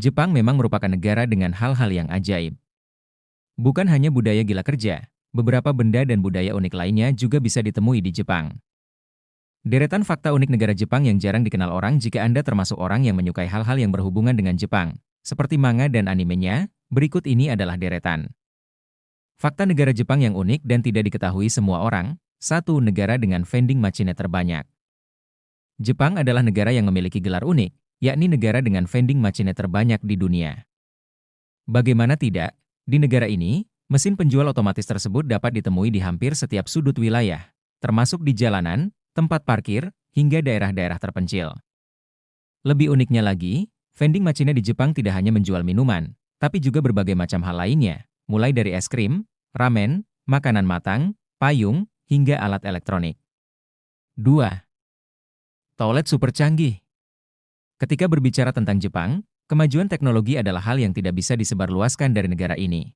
Jepang memang merupakan negara dengan hal-hal yang ajaib. Bukan hanya budaya gila kerja, beberapa benda dan budaya unik lainnya juga bisa ditemui di Jepang. Deretan fakta unik negara Jepang yang jarang dikenal orang jika Anda termasuk orang yang menyukai hal-hal yang berhubungan dengan Jepang, seperti manga dan animenya, berikut ini adalah deretan. Fakta negara Jepang yang unik dan tidak diketahui semua orang. 1. Negara dengan vending machine terbanyak. Jepang adalah negara yang memiliki gelar unik, yakni negara dengan vending machine terbanyak di dunia. Bagaimana tidak, di negara ini, mesin penjual otomatis tersebut dapat ditemui di hampir setiap sudut wilayah, termasuk di jalanan, tempat parkir, hingga daerah-daerah terpencil. Lebih uniknya lagi, vending machine di Jepang tidak hanya menjual minuman, tapi juga berbagai macam hal lainnya, mulai dari es krim, ramen, makanan matang, payung, hingga alat elektronik. 2. Toilet super canggih. Ketika berbicara tentang Jepang, kemajuan teknologi adalah hal yang tidak bisa disebarluaskan dari negara ini.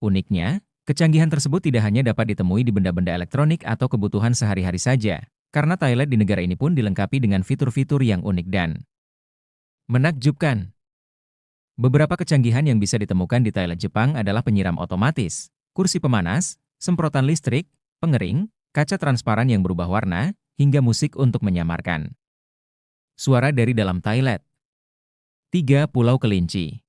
Uniknya, kecanggihan tersebut tidak hanya dapat ditemui di benda-benda elektronik atau kebutuhan sehari-hari saja, karena toilet di negara ini pun dilengkapi dengan fitur-fitur yang unik dan menakjubkan. Beberapa kecanggihan yang bisa ditemukan di toilet Jepang adalah penyiram otomatis, kursi pemanas, semprotan listrik, pengering, kaca transparan yang berubah warna, hingga musik untuk menyamarkan suara dari dalam toilet. 3. Pulau Kelinci.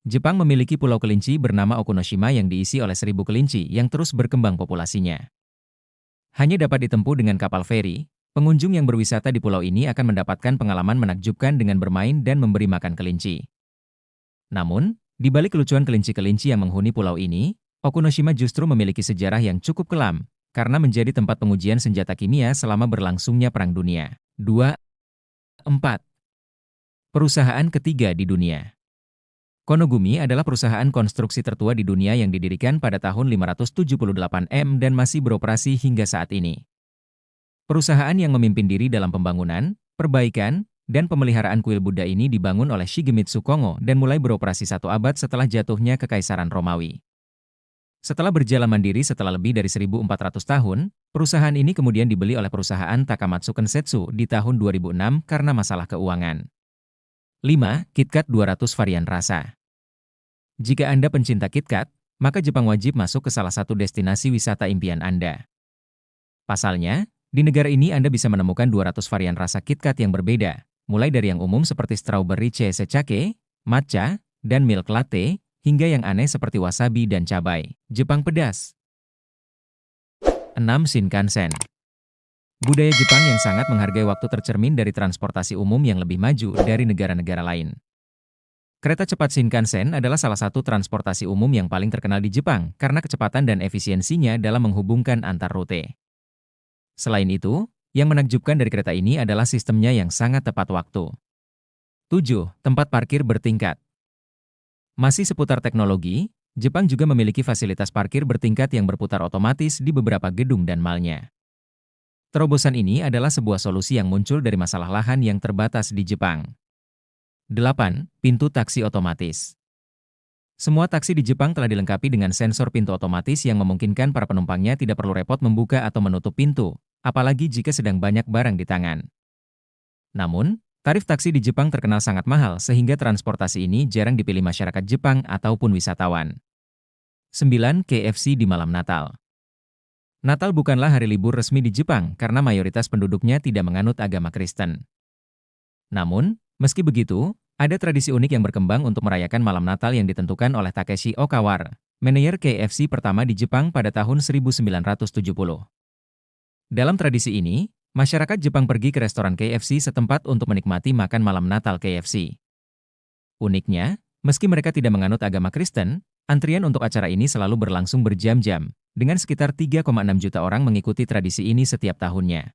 Jepang memiliki pulau kelinci bernama Okunoshima yang diisi oleh 1.000 kelinci yang terus berkembang populasinya. Hanya dapat ditempuh dengan kapal feri, pengunjung yang berwisata di pulau ini akan mendapatkan pengalaman menakjubkan dengan bermain dan memberi makan kelinci. Namun, di balik kelucuan kelinci-kelinci yang menghuni pulau ini, Okunoshima justru memiliki sejarah yang cukup kelam, karena menjadi tempat pengujian senjata kimia selama berlangsungnya Perang Dunia. 2. 4. Perusahaan ketiga di dunia. Konogumi adalah perusahaan konstruksi tertua di dunia yang didirikan pada tahun 578 dan masih beroperasi hingga saat ini. Perusahaan yang memimpin diri dalam pembangunan, perbaikan, dan pemeliharaan kuil Buddha ini dibangun oleh Shigemitsu Kongo dan mulai beroperasi 1 abad setelah jatuhnya Kekaisaran Romawi. Setelah berjalan mandiri setelah lebih dari 1.400 tahun, perusahaan ini kemudian dibeli oleh perusahaan Takamatsu Kensetsu di tahun 2006 karena masalah keuangan. 5. KitKat 200 varian rasa. Jika Anda pencinta KitKat, maka Jepang wajib masuk ke salah satu destinasi wisata impian Anda. Pasalnya, di negara ini Anda bisa menemukan 200 varian rasa KitKat yang berbeda, mulai dari yang umum seperti strawberry cheesecake, matcha, dan milk latte, hingga yang aneh seperti wasabi dan cabai. Jepang pedas. 6. Shinkansen. Budaya Jepang yang sangat menghargai waktu tercermin dari transportasi umum yang lebih maju dari negara-negara lain. Kereta cepat Shinkansen adalah salah satu transportasi umum yang paling terkenal di Jepang karena kecepatan dan efisiensinya dalam menghubungkan antar rute. Selain itu, yang menakjubkan dari kereta ini adalah sistemnya yang sangat tepat waktu. 7. Tempat parkir bertingkat. Masih seputar teknologi, Jepang juga memiliki fasilitas parkir bertingkat yang berputar otomatis di beberapa gedung dan malnya. Terobosan ini adalah sebuah solusi yang muncul dari masalah lahan yang terbatas di Jepang. 8. Pintu taksi otomatis. Semua taksi di Jepang telah dilengkapi dengan sensor pintu otomatis yang memungkinkan para penumpangnya tidak perlu repot membuka atau menutup pintu, apalagi jika sedang banyak barang di tangan. Namun, tarif taksi di Jepang terkenal sangat mahal sehingga transportasi ini jarang dipilih masyarakat Jepang ataupun wisatawan. 9. KFC di malam Natal. Natal bukanlah hari libur resmi di Jepang karena mayoritas penduduknya tidak menganut agama Kristen. Namun, meski begitu, ada tradisi unik yang berkembang untuk merayakan malam Natal yang ditentukan oleh Takeshi Okawara, manajer KFC pertama di Jepang pada tahun 1970. Dalam tradisi ini, masyarakat Jepang pergi ke restoran KFC setempat untuk menikmati makan malam Natal KFC. Uniknya, meski mereka tidak menganut agama Kristen, antrian untuk acara ini selalu berlangsung berjam-jam, dengan sekitar 3,6 juta orang mengikuti tradisi ini setiap tahunnya.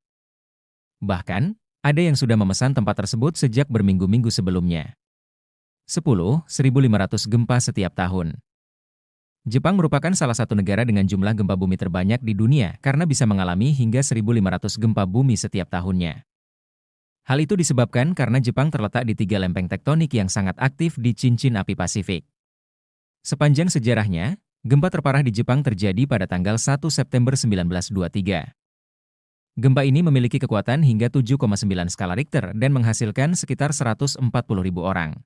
Bahkan, ada yang sudah memesan tempat tersebut sejak berminggu-minggu sebelumnya. 10. 1.500 gempa setiap tahun. Jepang merupakan salah satu negara dengan jumlah gempa bumi terbanyak di dunia karena bisa mengalami hingga 1.500 gempa bumi setiap tahunnya. Hal itu disebabkan karena Jepang terletak di 3 lempeng tektonik yang sangat aktif di cincin api Pasifik. Sepanjang sejarahnya, gempa terparah di Jepang terjadi pada tanggal 1 September 1923. Gempa ini memiliki kekuatan hingga 7,9 skala Richter dan menghasilkan sekitar 140.000 orang.